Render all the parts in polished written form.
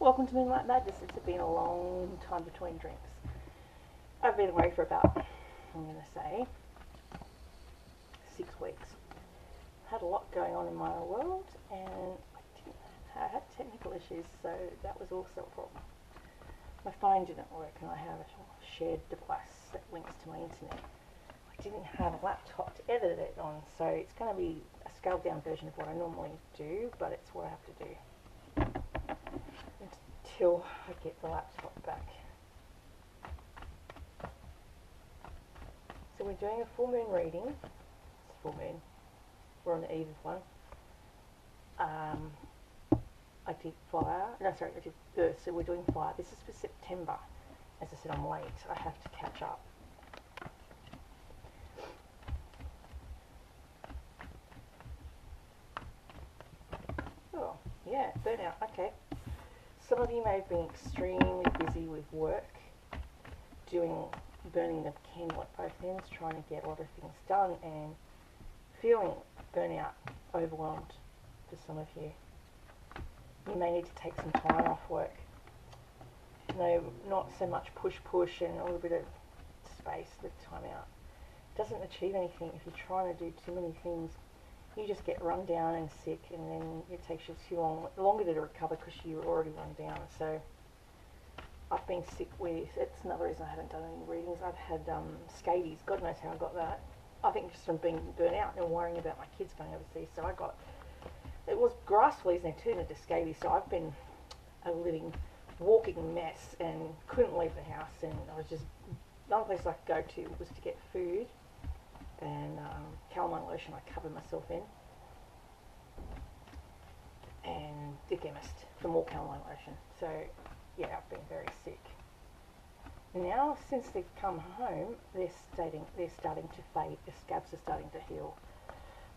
Welcome to Moonlight Madness. It's been a long time between drinks. I've been away for about, I'm going to say, 6 weeks. Had a lot going on in my world, and I had technical issues, so that was also a problem. My phone didn't work, and I have a shared device that links to my internet. I didn't have a laptop to edit it on, so it's going to be a scaled down version of what I normally do, but it's what I have to do until I get the laptop back. So we're doing a full moon reading. It's full moon. We're on the eve of one. I did fire. No, sorry, I did earth. So we're doing fire. This is for September. As I said, I'm late. I have to catch up. Oh, yeah, burnout. Okay. Some of you may have been extremely busy with work, burning the candle at both ends, trying to get a lot of things done, and feeling burnout, overwhelmed for some of you. You may need to take some time off work. No, not so much push and a little bit of space with time out. It doesn't achieve anything if you're trying to do too many things. You just get run down and sick, and then it takes you too longer to recover because you're already run down. So I've been sick with, it's another reason I haven't done any readings. I've had scabies. God knows how I got that. I think just from being burnt out and worrying about my kids going overseas. So it was grass fleas and it turned into scabies. So I've been a walking mess and couldn't leave the house. And I was just, the only place I could go to was to get food and calamine lotion I covered myself in, and the chemist for more calamine lotion. So yeah, I've been very sick. Now since they've come home, they're starting to fade. The scabs are starting to heal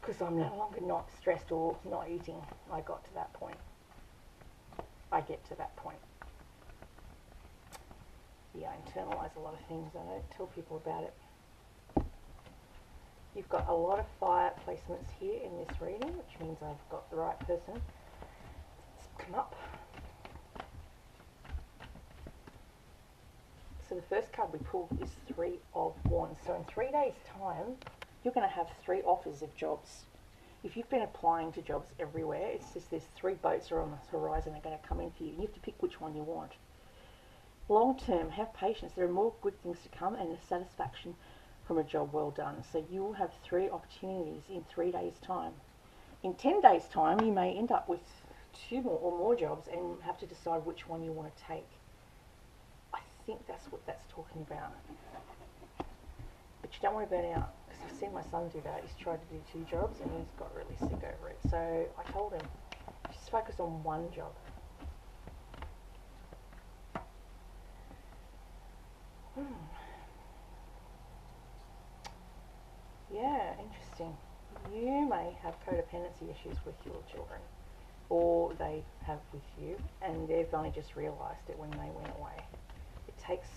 because I'm no longer not stressed or not eating. I get to that point. Yeah, I internalize a lot of things. I don't tell people about it. You've got a lot of fire placements here in this reading, which means I've got the right person. Let's come up. So the first card we pulled is 3 of Wands. So in 3 days' time, you're going to have 3 offers of jobs. If you've been applying to jobs everywhere, it's just there's 3 boats are on the horizon that are going to come in for you. You have to pick which one you want. Long term, have patience. There are more good things to come and the satisfaction from a job well done. So you will have 3 opportunities in 3 days' time. In 10 days' time, you may end up with 2 more jobs and have to decide which one you want to take. I think that's what that's talking about. But you don't want to burn out, because I've seen my son do that. He's tried to do 2 jobs and he's got really sick over it. So I told him, just focus on one job. Yeah, interesting. You may have codependency issues with your children, or they have with you, and they've only just realised it when they went away. It takes,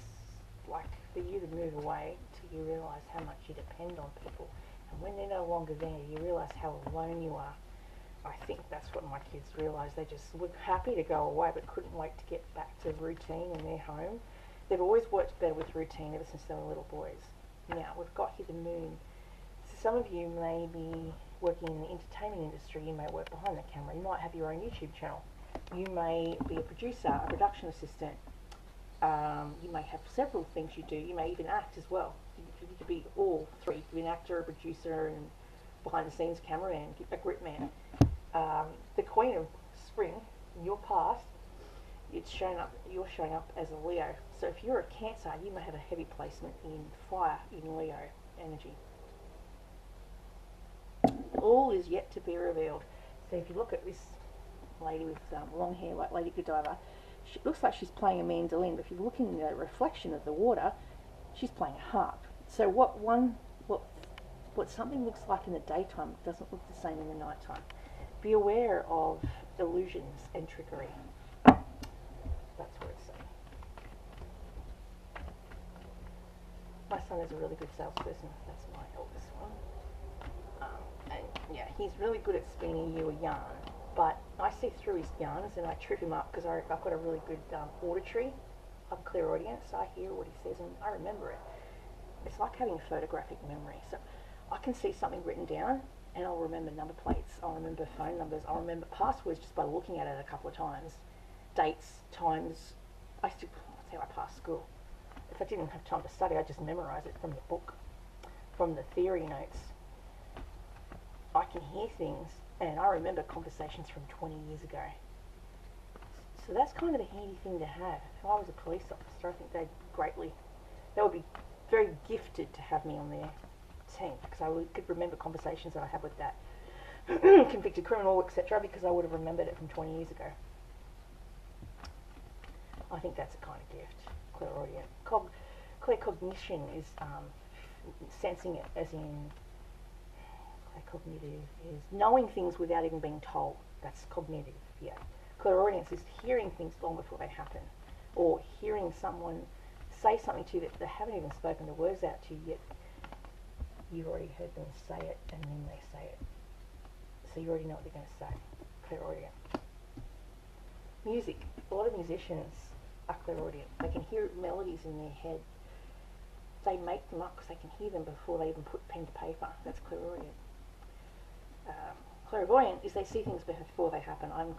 for you to move away till you realise how much you depend on people, and when they're no longer there, you realise how alone you are. I think that's what my kids realised. They just were happy to go away, but couldn't wait to get back to routine in their home. They've always worked better with routine ever since they were little boys. Now, we've got here the moon. Some of you may be working in the entertainment industry. You may work behind the camera. You might have your own YouTube channel. You may be a producer, a production assistant. You may have several things you do. You may even act as well. You could be all 3. You could be an actor, a producer, and behind the scenes cameraman, a grip man. The Queen of Spring, in your past, you're showing up as a Leo. So if you're a Cancer, you may have a heavy placement in fire, in Leo energy. All is yet to be revealed. So if you look at this lady with long hair, like Lady Godiva, she looks like she's playing a mandolin, but if you're looking at the reflection of the water, she's playing a harp. So what something looks like in the daytime doesn't look the same in the nighttime. Be aware of illusions and trickery. That's what it's saying. My son is a really good salesperson. That's my eldest one. And yeah, he's really good at spinning you a yarn, but I see through his yarns and I trip him up because I've got a really good auditory. I'm clairaudient, so I hear what he says and I remember it. It's like having a photographic memory. So I can see something written down and I'll remember number plates, I'll remember phone numbers, I'll remember passwords just by looking at it a couple of times. Dates, times. That's how I passed school. If I didn't have time to study, I'd just memorize it from the book, from the theory notes. I can hear things and I remember conversations from 20 years ago. So that's kind of a handy thing to have. If I was a police officer, I think they would be very gifted to have me on their team because could remember conversations that I had with that convicted criminal, etc., because I would have remembered it from 20 years ago. I think that's a kind of gift, clairaudient. Claircognition is sensing it, as in claircognitive is knowing things without even being told. That's cognitive, yeah. Clairaudience is hearing things long before they happen, or hearing someone say something to you that they haven't even spoken the words out to you yet. You've already heard them say it, and then they say it. So you already know what they're going to say. Clairaudient. Music. A lot of musicians are clairaudient. They can hear melodies in their head. They make them up because they can hear them before they even put pen to paper. That's clairaudient. Clairvoyant is they see things before they happen. I'm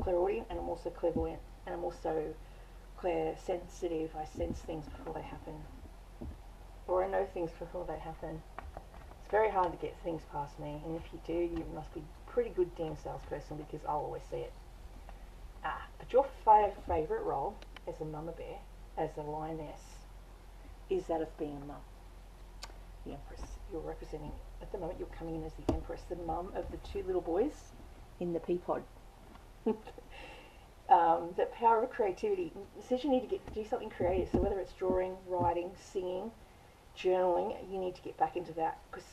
clairaudient and I'm also clairvoyant. And I'm also clairsensitive. I sense things before they happen. Or I know things before they happen. It's very hard to get things past me. And if you do, you must be a pretty good damn salesperson because I'll always see it. But your favourite role as a mama bear, as a lioness, is that of being a mum. The Empress. You're representing, at the moment you're coming in as the Empress, the mum of the two little boys in the pea pod. The power of creativity. Says you need to do something creative. So whether it's drawing, writing, singing, journaling, you need to get back into that because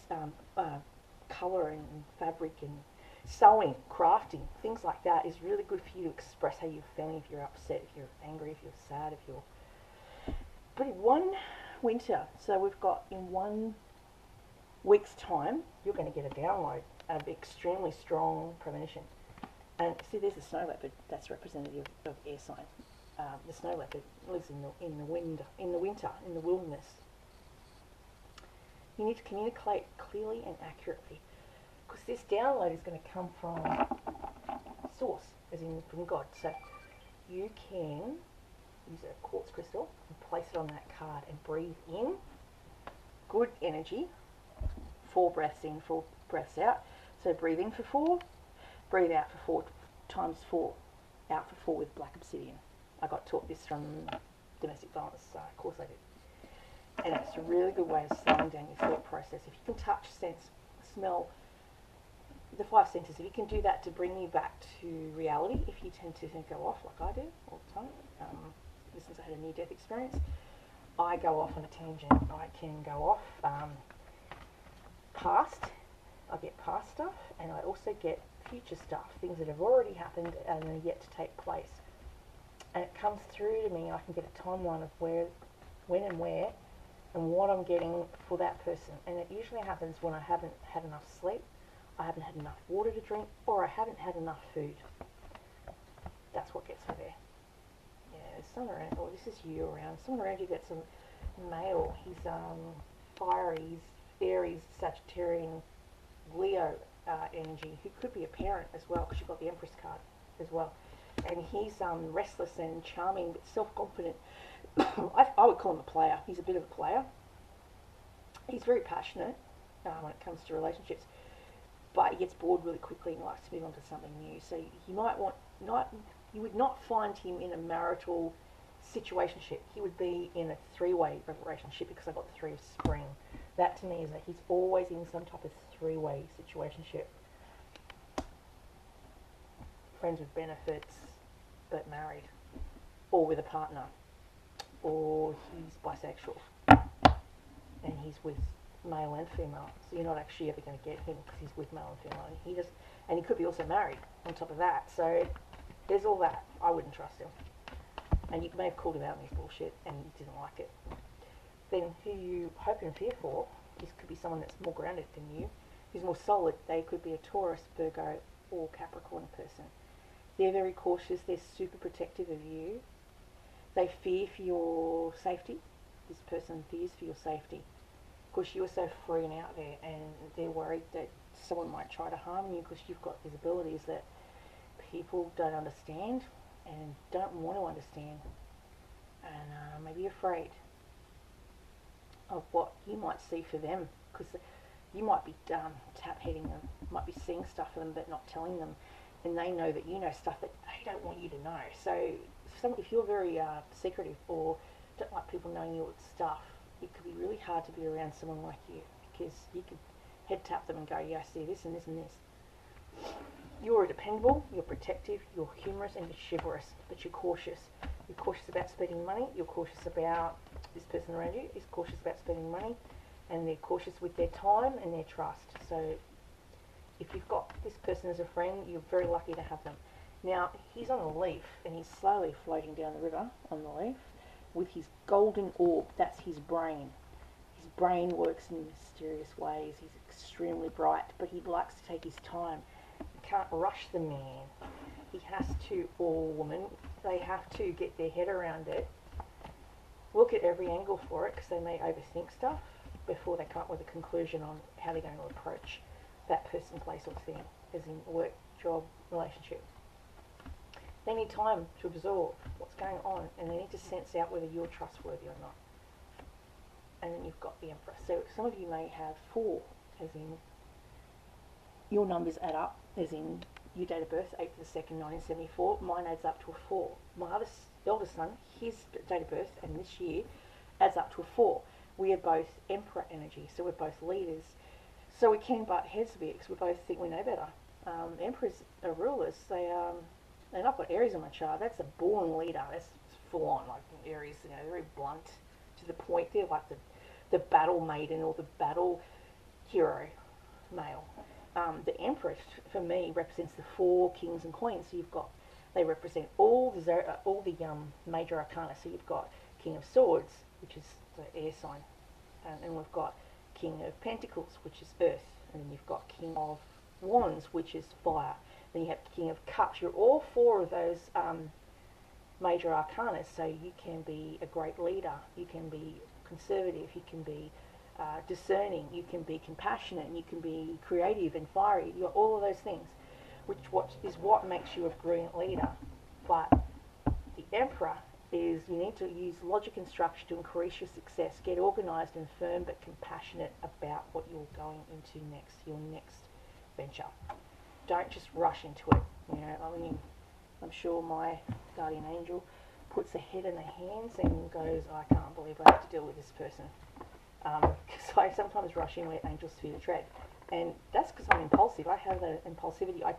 colour and fabric and sewing, crafting, things like that is really good for you to express how you're feeling, if you're upset, if you're angry, if you're sad, if you're... But in one winter, so we've got in 1 week's time, you're going to get a download, an extremely strong premonition. And see, there's a snow leopard that's representative of air sign. The snow leopard lives in the winter, in the wilderness. You need to communicate clearly and accurately, because this download is going to come from source, as in from God. So you can use a quartz crystal and place it on that card and breathe in good energy, 4 breaths in, 4 breaths out. So breathe in for 4, breathe out for 4 times 4, out for 4 with black obsidian. I got taught this from domestic violence course I did. And it's a really good way of slowing down your thought process. If you can touch, sense, smell, the 5 senses, if you can do that to bring you back to reality, if you tend to go off like I do all the time, since I had a near-death experience, I go off on a tangent. I can go off past, I get past stuff, and I also get future stuff, things that have already happened and are yet to take place. And it comes through to me, and I can get a timeline of where, when and where, and what I'm getting for that person. And it usually happens when I haven't had enough sleep, I haven't had enough water to drink, or I haven't had enough food. That's what gets me there. Yeah, there's someone around, oh, this is you around. Someone around you that's a male. He's fiery, he's Aries, Sagittarian, Leo energy, who could be a parent as well, because you've got the Empress card as well. And he's restless and charming, but self-confident. I would call him a player. He's a bit of a player. He's very passionate when it comes to relationships, but he gets bored really quickly and likes to move on to something new. So you might want you would not find him in a marital situationship. He would be in a 3-way relationship, because I got the 3 of spring. That to me is that he's always in some type of 3-way situationship. Friends with benefits, but married, or with a partner, or he's bisexual, and he's with male and female. So you're not actually ever going to get him because he's with male and female. And he could be also married on top of that. So there's all that. I wouldn't trust him. And you may have called him out on his bullshit and you didn't like it. Then who you hope and fear for, this could be someone that's more grounded than you, who's more solid. They could be a Taurus, Virgo, or Capricorn person. They're very cautious. They're super protective of you. They fear for your safety. This person fears for your safety because you're so free and out there, and they're worried that someone might try to harm you because you've got these abilities that people don't understand and don't want to understand, and maybe afraid of what you might see for them, because you might be tap hitting them, might be seeing stuff for them but not telling them, and they know that you know stuff that they don't want you to know. So if you're very secretive or don't like people knowing your stuff, it could be really hard to be around someone like you, because you could head tap them and go, yeah, I see this and this and this. You're dependable, you're protective, you're humorous, and you're chivalrous, but you're cautious. You're cautious about spending money, you're cautious about this person around you is cautious about spending money, and they're cautious with their time and their trust. So if you've got this person as a friend, you're very lucky to have them. Now, he's on a leaf, and he's slowly floating down the river on the leaf with his golden orb. That's his brain. His brain works in mysterious ways. He's extremely bright, but he likes to take his time. You can't rush the man. He has to, or woman, they have to get their head around it, look at every angle for it, because they may overthink stuff before they come up with a conclusion on how they're going to approach that person, place or thing, as in work, job, relationship. They need time to absorb what's going on, and they need to sense out whether you're trustworthy or not. And then you've got the Emperor. So some of you may have 4, as in your numbers add up, as in your date of birth, 8th of the 2nd, 1974. Mine adds up to a 4. My eldest son, his date of birth and this year adds up to a 4. We are both Emperor energy, so we're both leaders. So we can butt heads a bit because we both think we know better. Emperors are rulers. And I've got Aries on my chart. That's a born leader. That's full on, like Aries, very blunt, to the point. They're like the battle maiden or the battle hero male. The Emperor, for me, represents the 4 kings and queens. So they represent all the major arcana. So you've got King of Swords, which is the air sign, and we've got King of Pentacles, which is earth, and then you've got King of Wands, which is fire. Then you have King of Cups. You're all 4 of those major arcana, so you can be a great leader, you can be conservative, you can be discerning, you can be compassionate, you can be creative and fiery. You're all of those things, which is what makes you a brilliant leader. But the Emperor is, you need to use logic and structure to increase your success. Get organised and firm, but compassionate about what you're going into next, your next venture. Don't just rush into it. I'm sure my guardian angel puts a head in their hands and goes, I can't believe I have to deal with this person. Because I sometimes rush in where angels fear the tread. And that's because I'm impulsive. I have that impulsivity. I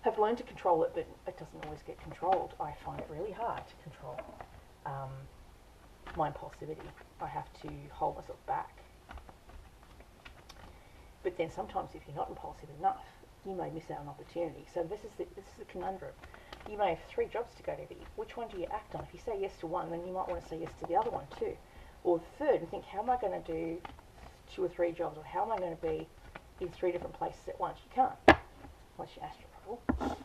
have learned to control it, but it doesn't always get controlled. I find it really hard to control my impulsivity. I have to hold myself back. But then sometimes if you're not impulsive enough, you may miss out on opportunity. So this is the conundrum. You may have 3 jobs to go to, but which one do you act on? If you say yes to one, then you might want to say yes to the other one too. Or the third, and think, how am I going to do 2 or 3 jobs? Or how am I going to be in 3 different places at once? You can't, unless you're astral travel.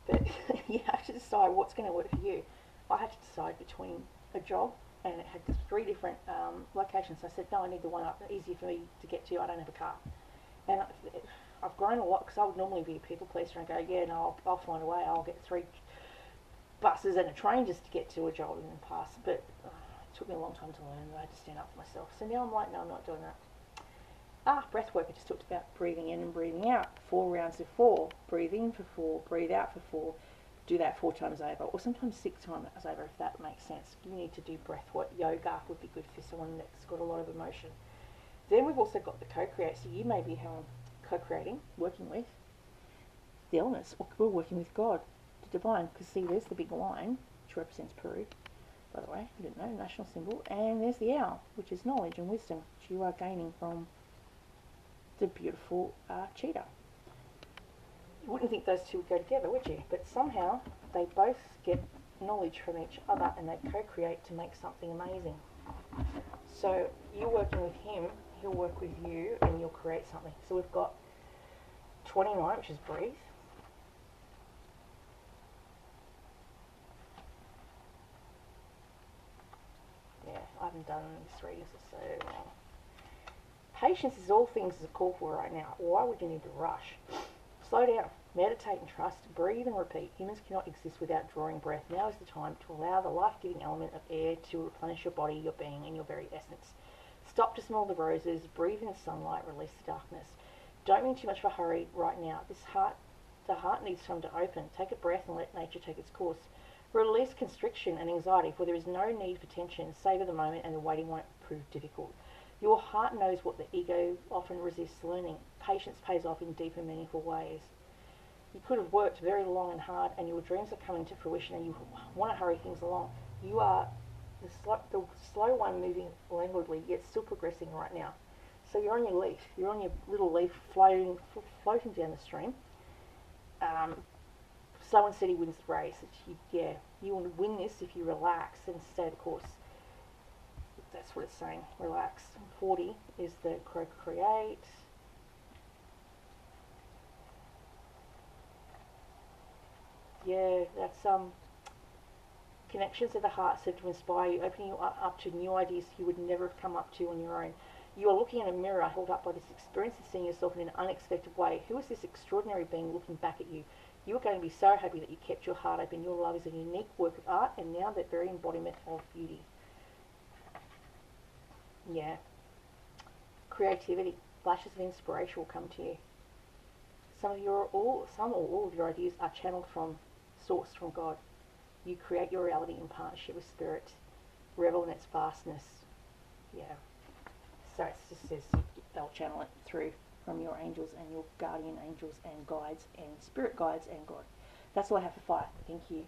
But you have to decide what's going to work for you. I had to decide between a job, and it had 3 different locations. So I said, no, I need the one up, easier for me to get to. I don't have a car. And I've grown a lot, because I would normally be a people pleaser and go, yeah, no, I'll find a way. I'll get 3 buses and a train just to get to a job in the past. But it took me a long time to learn that I had to stand up for myself. So now I'm like, no, I'm not doing that. Breath work. I just talked about breathing in and breathing out. 4 rounds of 4. Breathe in for 4. Breathe out for 4. Do that 4 times over, or sometimes 6 times over, if that makes sense. You need to do breath work. Yoga would be good for someone that's got a lot of emotion. Then we've also got the co-create. So you may be co-creating, working with the elements, or we're working with God, the divine. Because see, there's the big lion, which represents Peru, by the way, you didn't know, national symbol. And there's the owl, which is knowledge and wisdom, which you are gaining from the beautiful cheetah. You wouldn't think those 2 would go together, would you? But somehow they both get knowledge from each other, and they co-create to make something amazing. So you're working with him, he'll work with you, and you'll create something. So we've got 29, which is breathe. haven't done this reading for so long. Patience is all things is a call for right now. Why would you need to rush? Slow down, meditate and trust, breathe and repeat. Humans cannot exist without drawing breath. Now is the time to allow the life-giving element of air to replenish your body, your being, and your very essence. Stop to smell the roses, breathe in the sunlight, release the darkness. Don't be in too much of a hurry right now. The heart needs time to open. Take a breath and let nature take its course. Release constriction and anxiety, for there is no need for tension. Savor the moment and the waiting won't prove difficult. Your heart knows what the ego often resists learning. Patience pays off in deep and meaningful ways. You could have worked very long and hard, and your dreams are coming to fruition, and you want to hurry things along. You are the slow one moving languidly, yet still progressing right now. So you're on your leaf. You're on your little leaf floating down the stream. Slow and steady wins the race. You will win this if you relax and stay the course. That's what it's saying. Relax. 40 is the create. Yeah, that's connections of the heart serve to inspire you, opening you up to new ideas you would never have come up to on your own. You are looking in a mirror held up by this experience and seeing yourself in an unexpected way. Who is this extraordinary being looking back at you? You are going to be so happy that you kept your heart open. Your love is a unique work of art and now the very embodiment of beauty. Yeah. Creativity. Flashes of inspiration will come to you. Some or all of your ideas are channeled from source, from God. You create your reality in partnership with Spirit. Revel in its vastness. Yeah. So it just says they'll channel it through from your angels and your guardian angels and guides and spirit guides and God. That's all I have for fire. Thank you.